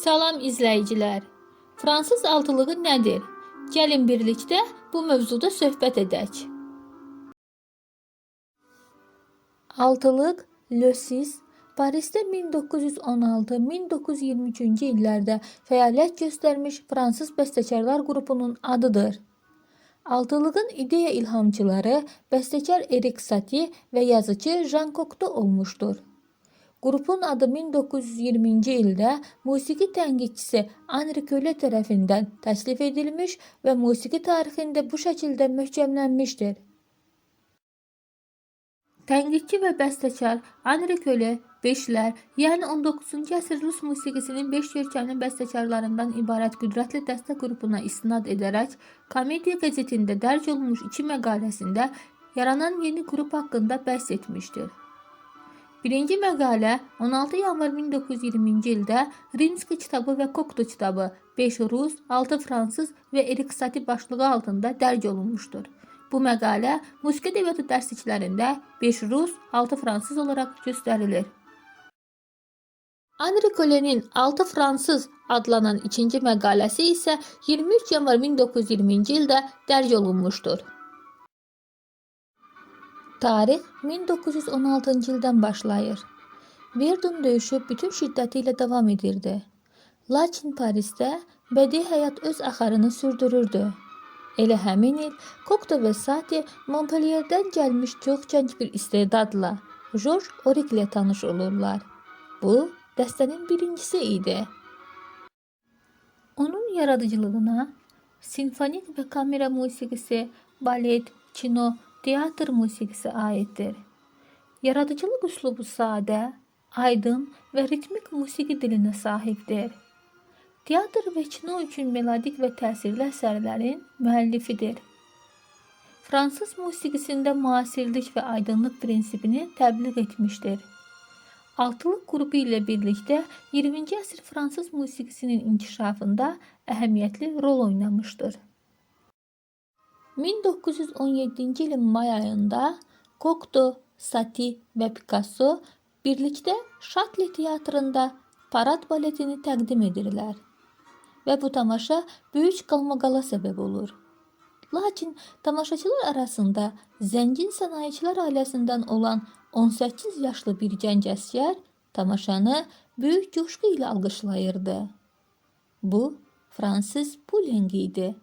Salam izləyicilər. Fransız altılığı nədir? Gəlin birlikdə bu mövzuda söhbət edək. Altılıq Le Six Parisdə 1916-1923-cü illərdə fəaliyyət göstərmiş fransız bəstəkarlar qrupunun adıdır. Altılığın ideya ilhamçıları bəstəkar Erik Satie və yazıcı Jean Cocteau olmuşdur. Qrupun adı 1920-ci ildə musiqi tənqidçisi Henri Queyle tərəfindən təklif edilmiş və musiqi tarixində bu şəkildə möhkəmlənmişdir. Tənqidçi və bəstəkar Henri Queyle beşlər, yəni 19-cu əsr Rus musiqisinin 5 görkəmli bəstəkarlarından ibarət qüdrətli dəstə qrupuna istinad edərək Komediya qəzetində dərc olunmuş 2 məqaləsində yaranan yeni qrup haqqında bəhs etmişdir. Birinci məqalə 16 yanvar 1920-ci ildə Rimski kitabı və Cocteau kitabı 5 Rus, 6 Fransız və Erik Satie başlığı altında dərc olunmuşdur. Bu məqalə musiqi ədəbiyyatı dərsliklərində 5 Rus, 6 Fransız olaraq göstərilir. Henri Queyle'nin 6 Fransız adlanan ikinci məqaləsi isə 23 yanvar 1920-ci ildə dərc olunmuşdur. Tarix 1916-cı ildən başlayır. Verdun döyüşü bütün şiddəti ilə davam edirdi. Lakin Parisdə bədii həyat öz axarını sürdürürdü. Elə həmin il Cocteau və Satie Montpellierdən gəlmiş çox gənc bir istedadla Georges Auric ilə tanış olurlar. Bu, dəstənin birincisi idi. Onun yaradıcılığına simfonik və kamera musiqisi, balet, kino, teatr musiqisi aiddir. Yaradıcılıq üslubu sadə, aydın və ritmik musiqi dilinə sahibdir. Teatr və kino üçün melodik və təsirli əsərlərin müəllifidir. Fransız musiqisində müasirlik və aydınlıq prinsipini təbliğ etmişdir. Altılıq qrupu ilə birlikdə 20-ci əsr fransız musiqisinin inkişafında əhəmiyyətli rol oynamışdır. 1917-ci ilin may ayında Cocteau, Satie və Picasso birlikdə Şatli teatrında Parad baletini təqdim edirlər və bu tamaşa böyük qalmaqala səbəb olur. Lakin tamaşaçılar arasında zəngin sənayecilər ailəsindən olan 18 yaşlı bir gənc əsgər tamaşanı böyük coşqu ilə alqışlayırdı. Bu, Francis Poulenc idi.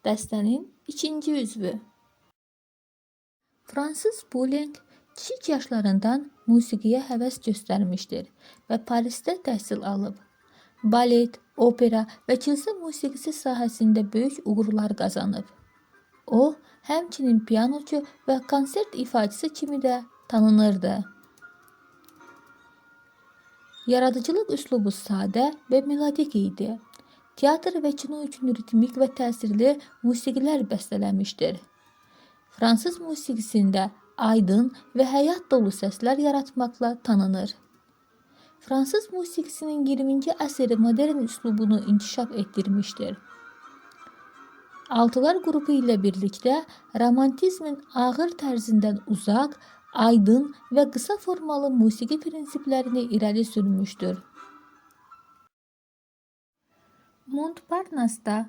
Dəstənin ikinci üzvü. Francis Poulenc kiçik yaşlarından musiqiyə həvəs göstərmişdir və Parisdə təhsil alıb. Balet, opera və kilsə musiqisi sahəsində böyük uğurlar qazanıb. O, həmçinin pianoçu və konsert ifaçısı kimi də tanınırdı. Yaradıcılıq üslubu sadə və melodik idi. Teatr və kino üçün ritmik və təsirli musiqilər bəstələmişdir. Fransız musiqisində aydın və həyat dolu səslər yaratmaqla tanınır. Fransız musiqisinin 20-ci əsri modern üslubunu inkişaf etdirmişdir. Altılar qrupu ilə birlikdə romantizmin ağır tərzindən uzaq, aydın və qısa formalı musiqi prinsiplərini irəli sürmüşdür. Montparnasse-da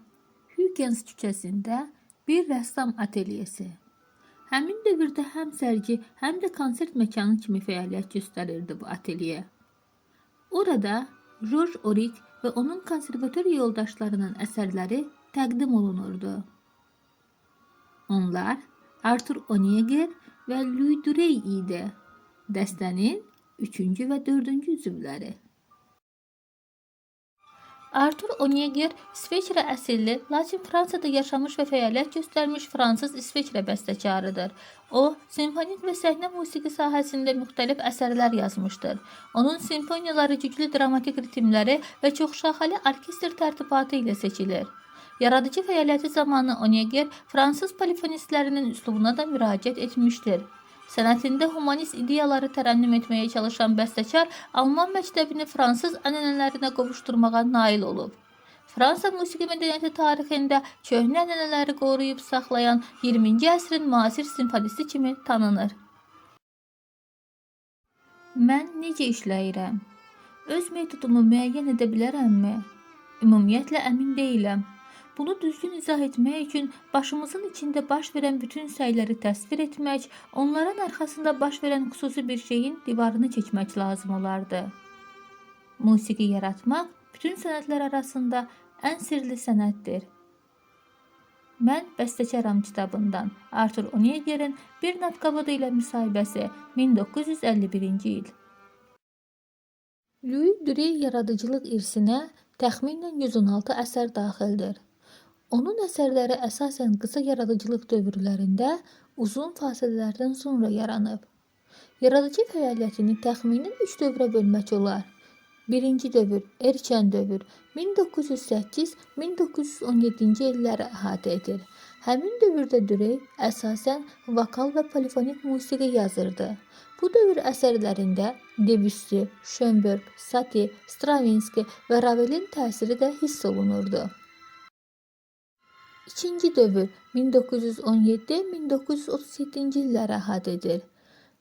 Huygens küçəsində bir rəssam atelyesi. Həmin dövrdə həm sərgi, həm də konsert məkanı kimi fəaliyyət göstərirdi bu ateliye. Orada Georges Auric və onun konservatoriya yoldaşlarının əsərləri təqdim olunurdu. Onlar Arthur Honegger və Louis Duret idi. Dəstənin 3-cü və 4-cü üzvləri. Arthur Honegger İsveçrə əsilli, lakin Fransada yaşamış və fəaliyyət göstərmiş fransız İsveçrə bəstəkarıdır. O, simfonik və səhnə musiqi sahəsində müxtəlif əsərlər yazmışdır. Onun simfoniyaları güclü dramatik ritmləri və çoxşaxəli orkestr tərtibatı ilə seçilir. Yaradıcı fəaliyyəti zamanı Honegger fransız polifonistlərinin üslubuna da müraciət etmişdir. Sənətində humanist ideyaları tərənnüm etməyə çalışan bəstəkar Alman məktəbini fransız ənənələrinə qovuşturmağa nail olub. Fransa musiqi mədəniyyəti tarixində köhnə ənənələri qoruyub saxlayan 20-ci əsrin müasir simfonisti kimi tanınır. Mən necə işləyirəm? Öz metodumu müəyyən edə bilərəmmi? Ümumiyyətlə əmin deyiləm. Bunu düzgün izah etmək üçün başımızın içində baş verən bütün səyləri təsvir etmək, onların arxasında baş verən xüsusi bir şeyin divarını çəkmək lazım olardı. Musiqi yaratmaq bütün sənətlər arasında ən sirli sənətdir. Mən Bəstəkaram kitabından Arthur Honegger'in Bir not kavadı ilə müsahibəsi 1951-ci il. Louis Duret yaradıcılıq irsinə təxminən 116 əsər daxildir. Onun əsərləri əsasən qısa yaradıcılıq dövrlərində uzun fasilələrdən sonra yaranıb. Yaradıcı fəaliyyətini təxminən 3 dövrə bölmək olar. Birinci dövr, erkən dövr 1908-1917-ci illəri əhatə edir. Həmin dövrdə Duret əsasən vokal və polifonik musiqi yazırdı. Bu dövr əsərlərində Debussy, Schönberg, Satie, Stravinsky və Ravelin təsiri də hiss olunurdu. İkinci dövr 1917-1937-ci illəri əhatə edir.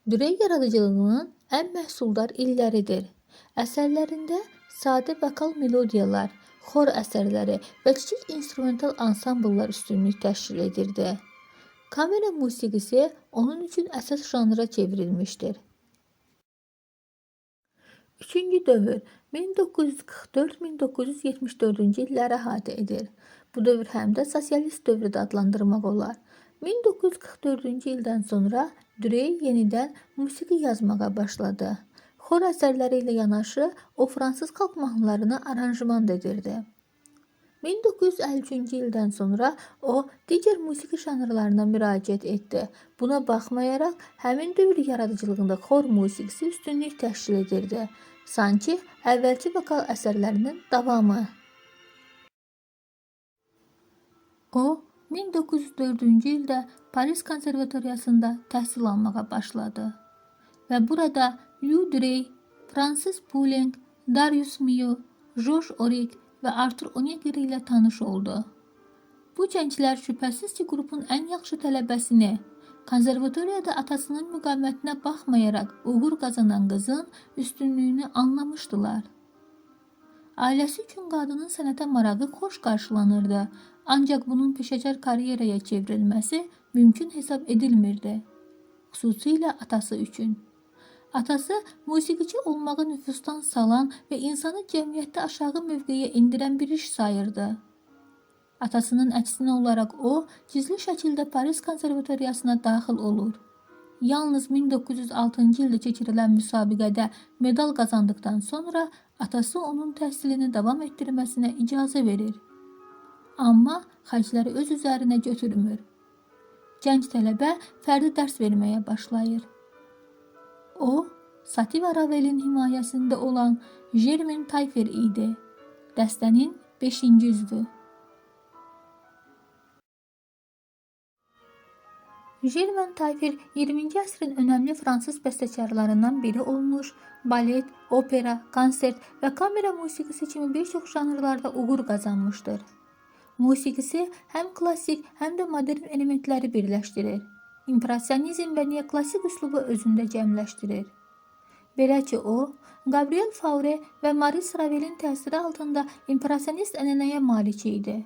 Duret yaradıcılığının ən məhsuldar illəridir. Əsərlərində sadə vokal melodiyalar, xor əsərləri və kiçik instrumental ansambllar üstünlük təşkil edirdi. Kamera musiqisi onun üçün əsas janra çevrilmişdir. Üçüncü dövr 1944-1974-cü illəri əhatə edir. Bu dövr həm də sosialist dövrü də adlandırmaq olar. 1944-cü ildən sonra Duret yenidən musiqi yazmağa başladı. Xor əsərləri ilə yanaşı o fransız xalq mahnılarına aranjman edirdi. 1953-cü ildən sonra o digər musiqi janrlarına müraciət etdi. Buna baxmayaraq həmin dövr yaradıcılığında xor musiqisi üstünlük təşkil edirdi. Sanki əvvəlki vokal əsərlərinin davamı. O 1904-cü ildə Paris konservatoriyasında təhsil almağa başladı və burada Louis Duret, Francis Poulenc, Darius Milhaud, Georges Auric və Arthur Honegger ilə tanış oldu. Bu gənclər şübhəsiz ki, qrupun ən yaxşı tələbəsini, konservatoriyada atasının müqavimətinə baxmayaraq uğur qazanan qızın üstünlüyünü anlamışdılar. Ailəsi üçün qadının sənətə marağı xoş qarşılanırdı, ancaq bunun peşəkar karyeraya çevrilməsi mümkün hesab edilmirdi, xüsusilə atası üçün. Atası musiqiçi olmağı nüfuzdan salan və insanı cəmiyyətdə aşağı mövqeyə endirən bir iş sayırdı. Atasının əksinə olaraq o, gizli şəkildə Paris konservatoriyasına daxil olur. Yalnız 1906-cı ildə keçirilən müsabiqədə medal qazandıqdan sonra atası onun təhsilini davam etdirməsinə icazə verir. Amma xərcləri öz üzərinə götürmür. Gənc tələbə fərdi dərs verməyə başlayır. O, Satie və Ravelin himayəsində olan Germain Taillefer idi. Dəstənin 5-ci üzvü. Germain Taillefer 20-ci əsrin önəmli fransız bəstəkarlarından biri olmuş, balet, opera, konsert və kamera musiqisi kimi bir çox janrlarda uğur qazanmışdır. Musiqisi həm klassik, həm də modern elementləri birləşdirir. İmpressionizm və neoklasik üslubu özündə cəmləşdirir. Belə ki, o, Gabriel Fauré və Maurice Ravelin təsiri altında impressionist ənənəyə malik idi.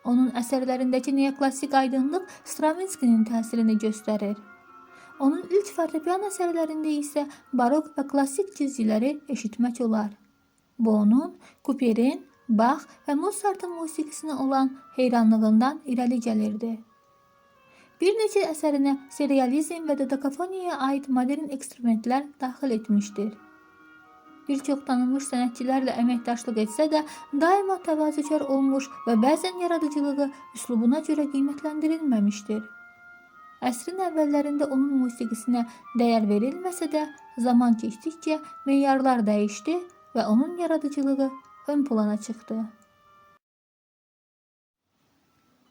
Onun əsərlərindəki neoklasik aydınlıq Stravinsky'nin təsirini göstərir. Onun ilk fortepiano əsərlərində isə barok və klassik cizgiləri eşitmək olar. Bu onun Couperin, Bach və Mozart'ın musiqisinə olan heyranlığından irəli gəlirdi. Bir neçə əsərinə serializm və dodekafoniyaya aid modern eksperimentlər daxil etmişdir. Bir çox tanınmış sənətçilərlə əməkdaşlıq etsə də daima təvazökar olmuş və bəzən yaradıcılığı üslubuna görə qiymətləndirilməmişdir. Əsrin əvvəllərində onun musiqisinə dəyər verilməsə də zaman keçdikcə meyarlar dəyişdi və onun yaradıcılığı ön plana çıxdı.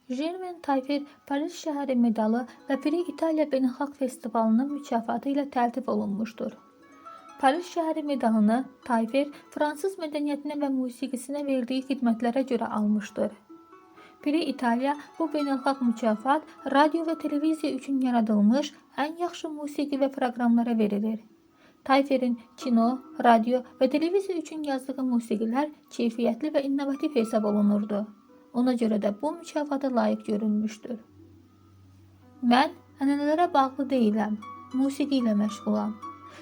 Germain Taillefer Paris şəhəri medalı və Prix İtaliya Beynəlxalq Festivalının mükafatı ilə təltif olunmuşdur. Paris şəhəri medalını Taillefer fransız mədəniyyətinə və musiqisinə verdiyi xidmətlərə görə almışdır. Prix İtaliya bu beynəlxalq mükafat radio və televiziya üçün yaradılmış ən yaxşı musiqi və proqramlara verilir. Tayferin kino, radio və televiziya üçün yazdığı musiqilər keyfiyyətli və innovativ hesab olunurdu. Ona görə də bu mükafata layiq görülmüşdür. Mən ənənələrə bağlı deyiləm, musiqi ilə məşğulam.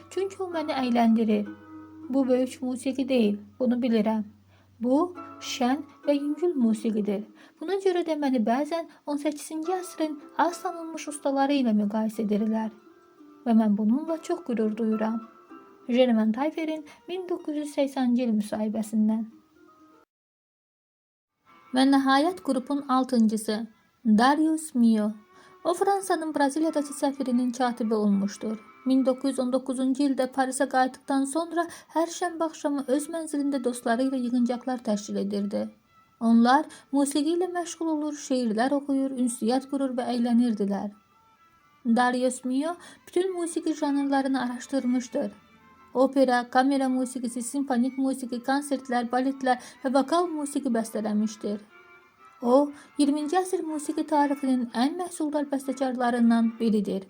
Çünki o məni əyləndirir. Bu böyük musiqi deyil, bunu bilirəm. Bu, şən və yüngül musiqidir. Buna görə də məni bəzən 18-ci əsrin az tanınmış ustaları ilə müqayisə edirlər. Və mən bununla çox qürur duyuram. Germain Tayferin 1980-ci il müsahibəsindən. Və nəhayət qrupun 6-cısı Darius Milhaud. O Fransanın Braziliyadakı səfirinin katibi olmuşdur. 1919-cu ildə Parisə qayıtdıqdan sonra hər şənbə axşamı öz mənzilində dostları ilə yığıncaqlar təşkil edirdi. Onlar musiqi ilə məşğul olur, şeirlər oxuyur, ünsiyyət qurur və əylənirdilər. Darius Milhaud bütün musiqi janrlarını araşdırmışdır. Opera, kamera musiqisi, simfonik musiqi, konsertlər, baletlər və vokal musiqi bəstələmişdir. O, 20-ci əsr musiqi tarixinin ən məhsuldar bəstəkarlarından biridir.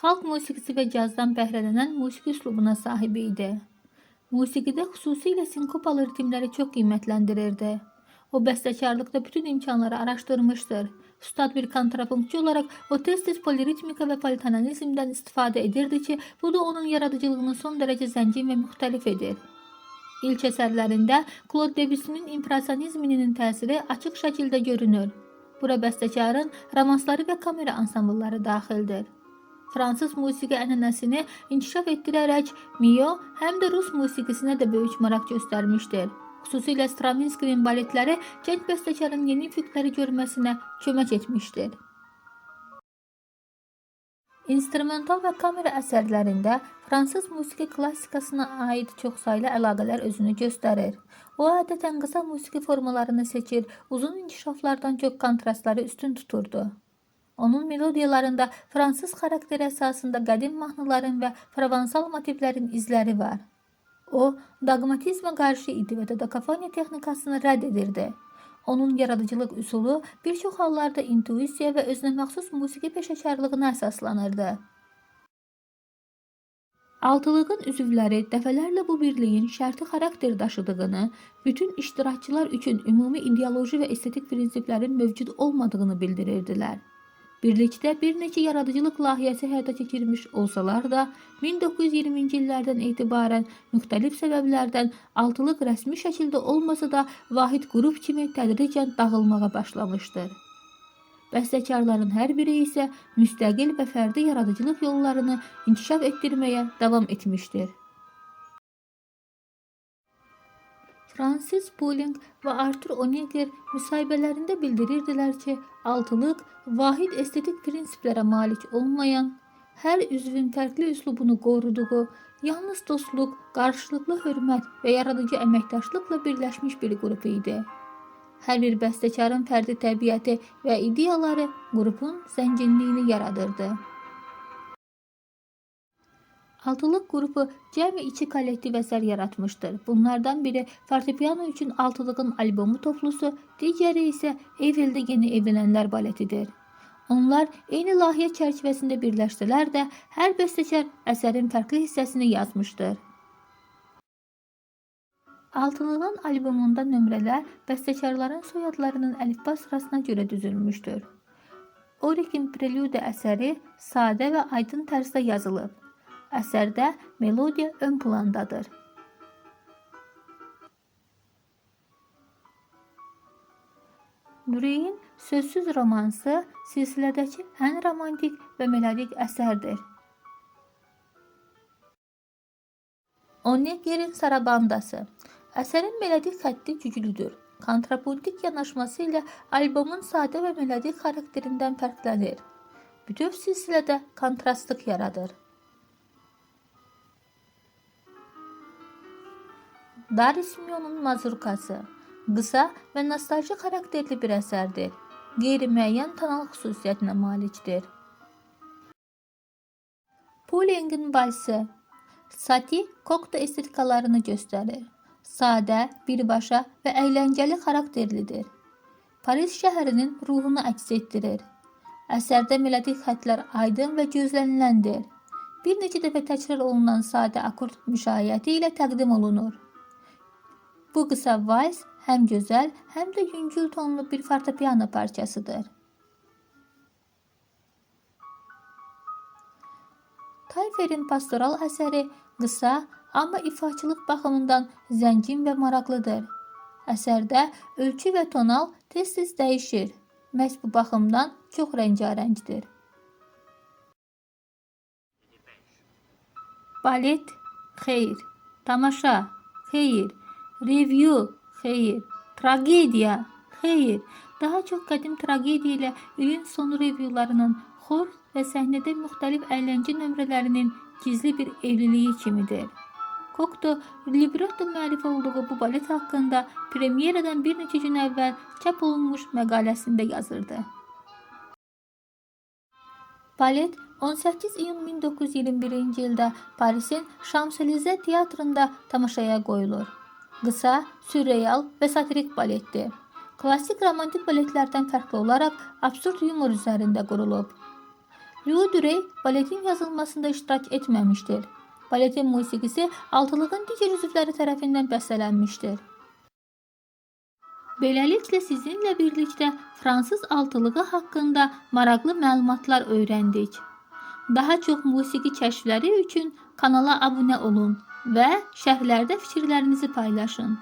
Xalq musiqisi və cazdan bəhrələnən musiqi üslubuna sahib idi. Musiqidə xüsusilə sinkopalı ritmləri çox qiymətləndirirdi. O, bəstəkarlıqda bütün imkanları araşdırmışdır. Ustad bir kontrapunktçu olaraq o tez-tez poliritmika və politonalizmdən istifadə edirdi ki, bu da onun yaradıcılığını son dərəcə zəngin və müxtəlif edir. İlk əsərlərində Claude Debussy'nin impresionizminin təsiri açıq şəkildə görünür. Bura bəstəkarın romansları və kamera ansamblları daxildir. Fransız musiqi ənənəsini inkişaf etdirərək Milhaud həm də Rus musiqisinə də böyük maraq göstərmişdir. Xüsusilə Stravinskinin baletləri gənc bəstəkarın yeni üfüqləri görməsinə kömək etmişdir. İnstrumental və kamera əsərlərində fransız musiqi klassikasına aid çoxsaylı əlaqələr özünü göstərir. O, adətən qısa musiqi formalarını seçir, uzun inkişaflardan çox kontrastları üstün tuturdu. Onun melodiyalarında fransız xarakteri əsasında qədim mahnıların və provansal motivlərin izləri var. O, dogmatizmə qarşı idi və dodakafoniya texnikasını rədd edirdi. Onun yaradıcılıq üsulu bir çox hallarda intuisiya və özünəməxsus musiqi peşəkarlığına əsaslanırdı. Altılığın üzvləri dəfələrlə bu birliyin şərti xarakter daşıdığını, bütün iştirakçılar üçün ümumi ideoloji və estetik prinsiplərin mövcud olmadığını bildirirdilər. Birlikdə bir neçə yaradıcılıq layihəsi həyata keçirmiş olsalar da, 1920-ci illərdən etibarən müxtəlif səbəblərdən altılıq rəsmi şəkildə olmasa da vahid qrup kimi tədricən dağılmağa başlamışdır. Bəstəkarların hər biri isə müstəqil və fərdi yaradıcılıq yollarını inkişaf etdirməyə davam etmişdir. Francis Poulenc və Arthur Honegger müsahibələrində bildirirdilər ki, altılıq vahid estetik prinsiplərə malik olmayan, hər üzvün fərqli üslubunu qoruduğu, yalnız dostluq, qarşılıqlı hörmət və yaradıcı əməkdaşlıqla birləşmiş bir qrup idi. Hər bir bəstəkarın fərdi təbiəti və ideyaları qrupun zənginliyini yaradırdı. Altılıq qrupu cəmi 2 kollektiv əsər yaratmışdır. Bunlardan biri fortepiano üçün Altılığın albomu toplusu, digəri isə Eyfeldə yeni evlənənlər baletidir. Onlar eyni layihə çərçivəsində birləşdilər də, hər bəstəkar əsərin fərqli hissəsini yazmışdır. Altılığın albomunda nömrələr bəstəkarların soyadlarının əlifba sırasına görə düzülmüşdür. Orikin Prelude əsəri sadə və aydın tərzdə yazılıb. Əsərdə melodiya ön plandadır. Nureyin sözsüz romansı silsilədəki ən romantik və melodik əsərdir. Honeggerin Sarabandası. Əsərin melodik xətti güclüdür. Kontrapuntik yanaşması ilə albomun sadə və melodik xarakterindən fərqlənir. Bütöv silsilədə kontrastlıq yaradır. Darius Milhaud'un Mazurkası qısa və nostalji xarakterli bir əsərdir. Qeyri-müəyyən tonal xüsusiyyətinə malikdir. Poulenc'in Valsi Satie Kokta estetikalarını göstərir. Sadə, birbaşa və əyləncəli xarakterlidir. Paris şəhərinin ruhunu əks etdirir. Əsərdə melodik xəttlər aydın və gözləniləndir. Bir neçə dəfə təkrar olunan sadə akord müşayiəti ilə təqdim olunur. Bu qısa vals həm gözəl, həm də yüngül tonlu bir fortepiano parçasıdır. Tayferin pastoral əsəri qısa, amma ifaçılıq baxımından zəngin və maraqlıdır. Əsərdə ölçü və tonal tez-tez dəyişir. Məhz bu baxımdan çox rəngarəngdir. Balet, xeyr. Tamaşa, xeyr. Revyu, xeyr. Tragediya, xeyr. Daha çox qədim tragediya ilə ilin sonu revyularının, xor və səhnədə müxtəlif əyləncə nömrələrinin gizli bir evliliyi kimidir. Cocteau libretto müəllifi olduğu bu balet haqqında premyeradan bir neçə gün əvvəl çap olunmuş məqaləsində yazırdı. Balet 18 iyun 1921-ci ildə Parisin Şams-Elize teatrında tamaşaya qoyulur. Qısa, sürreal və satirik baletdir. Klassik romantik baletlərdən fərqli olaraq absurd yumor üzərində qurulub. Louis Duret baletin yazılmasında iştirak etməmişdir. Baletin musiqisi altılığın digər üzvləri tərəfindən bəstələnmişdir. Beləliklə sizinlə birlikdə fransız altılığı haqqında maraqlı məlumatlar öyrəndik. Daha çox musiqi kəşfləri üçün kanala abunə olun və şərhlərdə fikirlərinizi paylaşın.